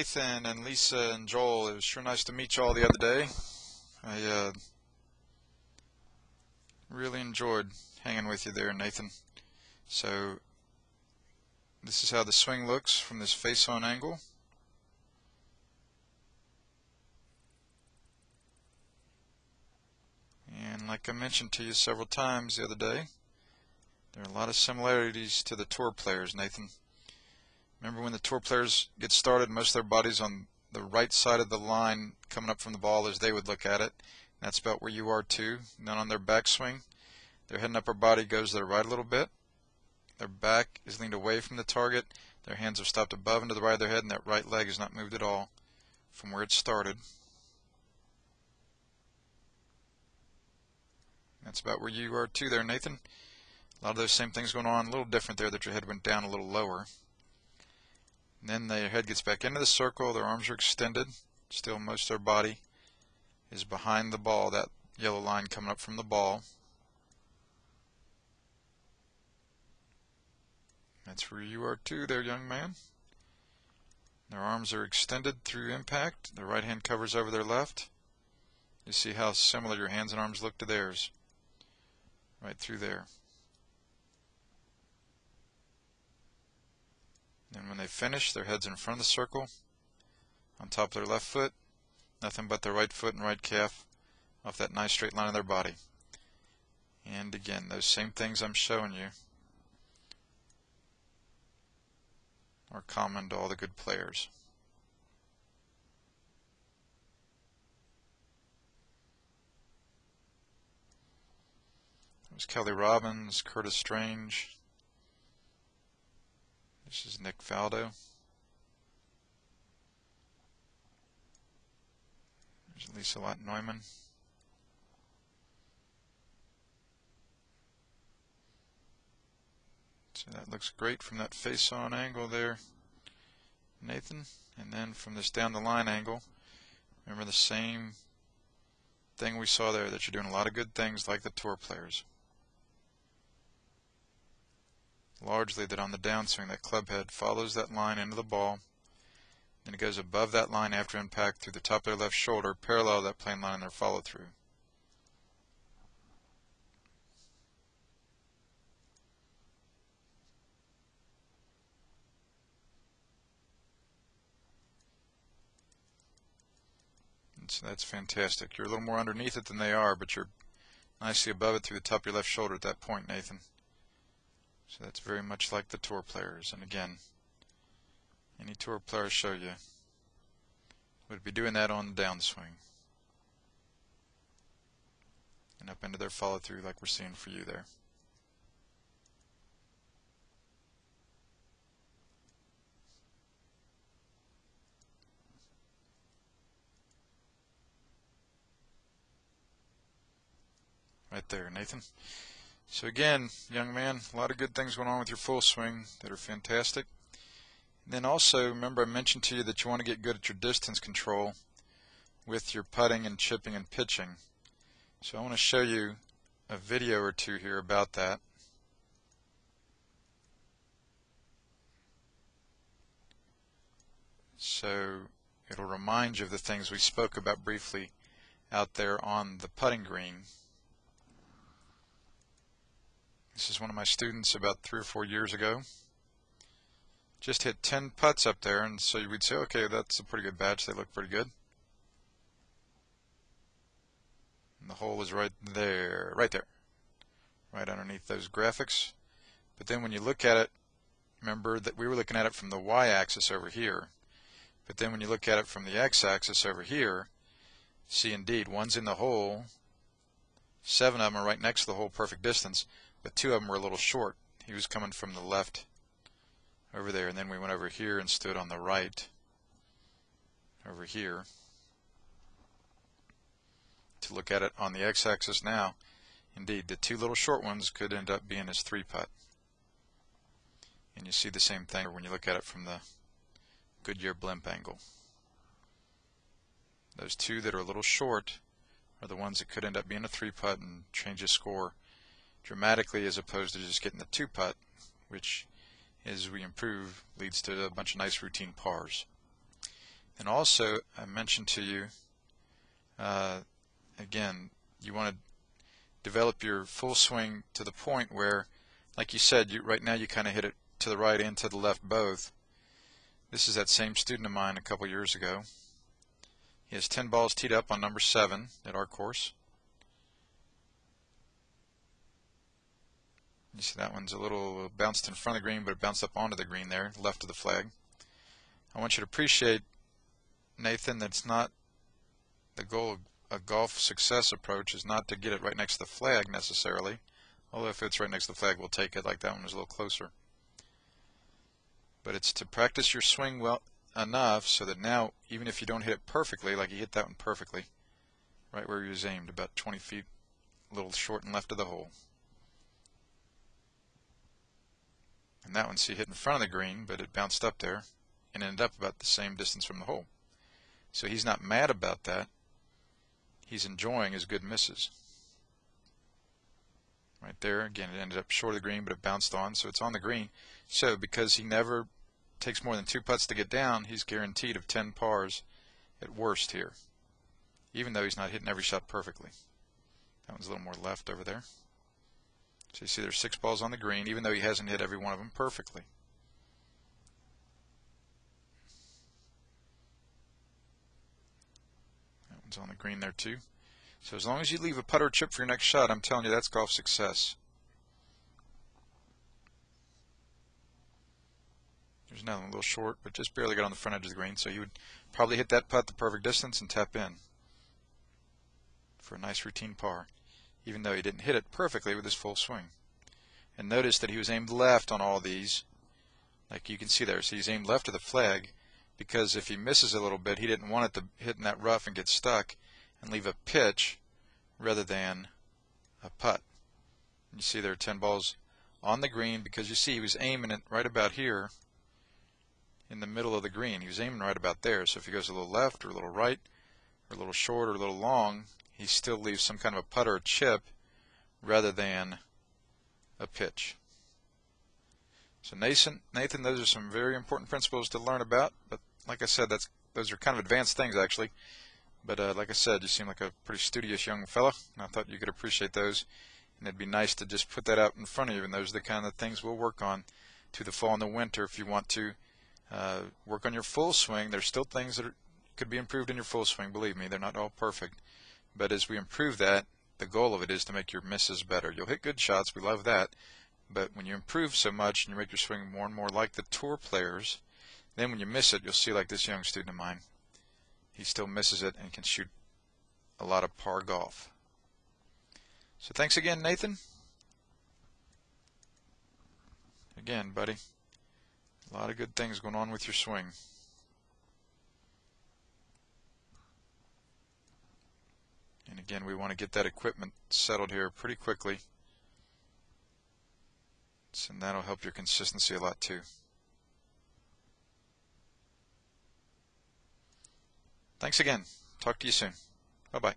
Nathan and Lisa and Joel. It was sure nice to meet you all the other day. I really enjoyed hanging with you there, Nathan. So this is how the swing looks from this face-on angle. And like I mentioned to you several times the other day, there are a lot of similarities to the tour players, Nathan. Remember when the tour players get started, most of their body's on the right side of the line coming up from the ball as they would look at it. And that's about where you are too. And then on their backswing, their head and upper body goes to the right a little bit. Their back is leaned away from the target. Their hands are stopped above and to the right of their head, and that right leg is not moved at all from where it started. That's about where you are too there, Nathan. A lot of those same things going on, a little different there that your head went down a little lower. And then their head gets back into the circle, their arms are extended, still most of their body is behind the ball, that yellow line coming up from the ball. That's where you are too there, young man. Their arms are extended through impact, their right hand covers over their left. You see how similar your hands and arms look to theirs, right through there. And when they finish, their head's in front of the circle, on top of their left foot, nothing but their right foot and right calf off that nice straight line of their body. And again, those same things I'm showing you are common to all the good players. There's Kelly Robbins, Curtis Strange. This is Nick Faldo. There's Lisa Neumann. So that looks great from that face-on angle there, Nathan. And then from this down the line angle, remember the same thing we saw there, that you're doing a lot of good things like the tour players. Largely that on the downswing, that club head follows that line into the ball, then it goes above that line after impact through the top of their left shoulder, parallel to that plane line in their follow through. And so that's fantastic. You're a little more underneath it than they are, but you're nicely above it through the top of your left shoulder at that point, Nathan. So that's very much like the tour players. And again, any tour player show you would be doing that on the downswing and up into their follow through like we're seeing for you there. Right there, Nathan. So again, young man, a lot of good things going on with your full swing that are fantastic. And then also, remember I mentioned to you that you want to get good at your distance control with your putting and chipping and pitching. So I want to show you a video or two here about that. So it'll remind you of the things we spoke about briefly out there on the putting green. This is one of my students about 3 or 4 years ago. Just hit 10 putts up there, and so we'd say, okay, that's a pretty good batch. They look pretty good. And the hole is right there, right underneath those graphics. But then when you look at it, remember that we were looking at it from the y-axis over here. But then when you look at it from the x-axis over here, see indeed, one's in the hole, 7 of them are right next to the hole, perfect distance. But 2 of them were a little short. He was coming from the left over there, and then we went over here and stood on the right over here to look at it on the x-axis now. Indeed, the 2 little short ones could end up being his 3-putt. And you see the same thing when you look at it from the Goodyear blimp angle. Those 2 that are a little short are the ones that could end up being a 3-putt and change his score dramatically, as opposed to just getting the 2-putt, which, as we improve, leads to a bunch of nice routine pars. And also, I mentioned to you, again, you want to develop your full swing to the point where, like you said, right now you kind of hit it to the right and to the left both. This is that same student of mine a couple years ago. He has 10 balls teed up on number 7 at our course. You see that one's a little bounced in front of the green, but it bounced up onto the green there, left of the flag. I want you to appreciate, Nathan, that's not the goal of a golf success approach is not to get it right next to the flag necessarily, although if it's right next to the flag we'll take it, like that one was a little closer. But it's to practice your swing well enough so that now, even if you don't hit it perfectly, like you hit that one perfectly, right where you was aimed, about 20 feet, a little short and left of the hole. And that one, see, hit in front of the green, but it bounced up there and ended up about the same distance from the hole. So he's not mad about that. He's enjoying his good misses. Right there, again, it ended up short of the green, but it bounced on, so it's on the green. So because he never takes more than 2 putts to get down, he's guaranteed of 10 pars at worst here, even though he's not hitting every shot perfectly. That one's a little more left over there. So you see there's 6 balls on the green, even though he hasn't hit every one of them perfectly. That one's on the green there too. So as long as you leave a putter chip for your next shot, I'm telling you that's golf success. There's another one a little short, but just barely got on the front edge of the green, so you would probably hit that putt the perfect distance and tap in for a nice routine par, even though he didn't hit it perfectly with his full swing. And notice that he was aimed left on all these, like you can see there. So he's aimed left of the flag because if he misses a little bit, he didn't want it to hit in that rough and get stuck and leave a pitch rather than a putt. You see there are 10 balls on the green because you see he was aiming it right about here in the middle of the green. He was aiming right about there. So if he goes a little left or a little right or a little short or a little long, he still leaves some kind of a putt or a chip rather than a pitch. So Nathan, those are some very important principles to learn about. But like I said, those are kind of advanced things actually. But like I said, you seem like a pretty studious young fella, and I thought you could appreciate those. And it'd be nice to just put that out in front of you. And those are the kind of things we'll work on through the fall and the winter. If you want to work on your full swing, there's still things that could be improved in your full swing. Believe me, they're not all perfect. But as we improve that, the goal of it is to make your misses better. You'll hit good shots. We love that. But when you improve so much and you make your swing more and more like the tour players, then when you miss it, you'll see like this young student of mine. He still misses it and can shoot a lot of par golf. So thanks again, Nathan. Again, buddy, a lot of good things going on with your swing. And again, we want to get that equipment settled here pretty quickly. And that'll help your consistency a lot too. Thanks again. Talk to you soon. Bye-bye.